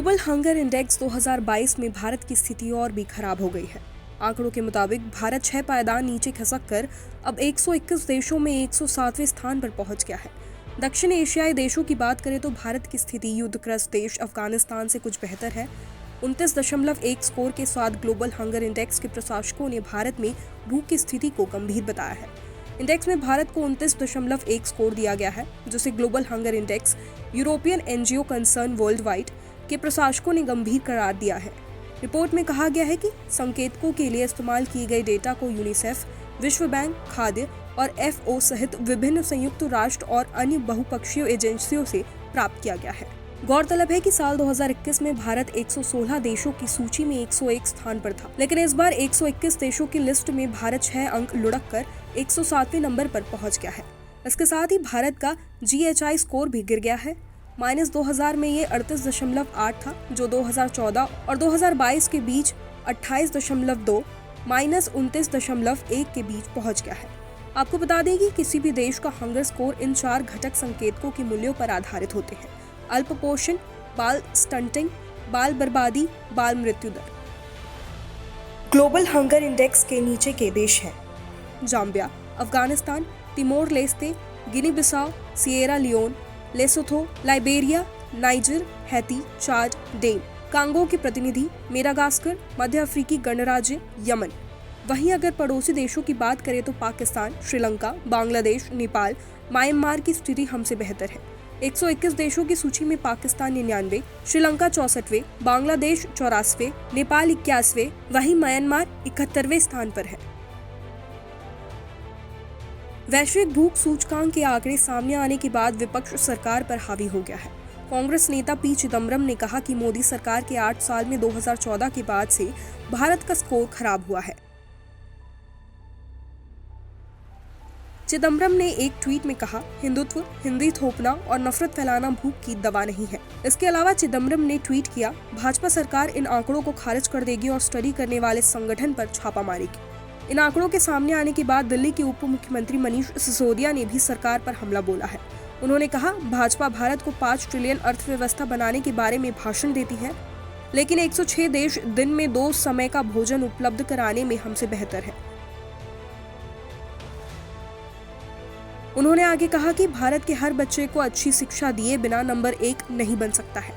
Global hunger index 2022 में भारत की स्थिति और भी खराब हो गई है। आंकड़ों के मुताबिक भारत 6 पायदान नीचे खसक कर अब 121 देशों में 107वें स्थान पर पहुंच गया है। दक्षिण एशियाई देशों की बात करें तो भारत की स्थिति युद्धग्रस्त देश अफगानिस्तान से कुछ बेहतर है। 29.1 स्कोर के साथ ग्लोबल हंगर इंडेक्स के प्रशासकों ने भारत में भूख की स्थिति को गंभीर बताया है। इंडेक्स में भारत को 29.1 स्कोर दिया गया है, जिसे global hunger index European NGO concern world wide के प्रशासकों ने गंभीर करार दिया है। रिपोर्ट में कहा गया है कि संकेतकों के लिए इस्तेमाल किए गए डेटा को यूनिसेफ, विश्व बैंक, खाद्य और एफओ सहित विभिन्न संयुक्त राष्ट्र और अन्य बहुपक्षीय एजेंसियों से प्राप्त किया गया है। गौरतलब है कि साल 2021 में भारत 116 देशों की सूची में 101 स्थान पर था, लेकिन इस बार 121 देशों की लिस्ट में भारत 6 अंक लुढ़क कर 107वें नंबर पर पहुंच गया है। इसके साथ ही भारत का GHI स्कोर भी गिर गया है। -2000 में ये 38.8 था, जो 2014 और 2022 के बीच 28.2, -29.1 के बीच पहुंच गया है। आपको बता दें कि किसी भी देश का हंगर स्कोर इन 4 घटक संकेतकों के मूल्यों पर आधारित होते हैं: अल्प पोषण, बाल स्टंटिंग, बाल बर्बादी, बाल मृत्यु दर। ग्लोबल हंगर इंडेक्स के नीचे के देश हैं: Zambia, Afghanistan, Timor Leste, Guinea Bissau, Sierra Leone, Lesotho, Liberia, Niger, Haiti, Chad, डेन, कांगो के प्रतिनिधि, मेडागास्कर, मध्य अफ्रीकी गणराज्य, यमन। वहीं अगर पड़ोसी देशों की बात करें तो पाकिस्तान, श्रीलंका, बांग्लादेश, नेपाल, म्यांमार की स्थिति हमसे बेहतर है। 121 देशों की सूची में पाकिस्तान 99, श्रीलंका 64वें, बांग्लादेश 84वें, नेपाल 81वें, वहीं म्यांमार 71वें स्थान पर है। वैश्विक भूख सूचकांक के आंकड़े सामने आने के बाद विपक्ष सरकार पर हावी हो गया है। कांग्रेस नेता पी चिदम्बरम ने कहा कि मोदी सरकार के 8 साल में 2014 के बाद से भारत का स्कोर खराब हुआ है। चिदम्बरम ने एक ट्वीट में कहा, हिंदुत्व, हिंदी थोपना और नफरत फैलाना भूख की दवा नहीं है। इसके अलावा चिदम्बरम ने ट्वीट किया, भाजपा सरकार इन आंकड़ों को खारिज कर देगी और स्टडी करने वाले संगठन पर छापा मारेगी। इन आंकड़ों के सामने आने के बाद दिल्ली के उप मुख्यमंत्री मनीष सिसोदिया ने भी सरकार पर हमला बोला है। उन्होंने कहा, भाजपा भारत को 5 ट्रिलियन अर्थव्यवस्था बनाने के बारे में भाषण देती है, लेकिन 106 देश दिन में 2 समय का भोजन उपलब्ध कराने में हमसे बेहतर है। उन्होंने आगे कहा कि भारत के हर बच्चे को अच्छी शिक्षा दिए बिना नंबर 1 नहीं बन सकता है।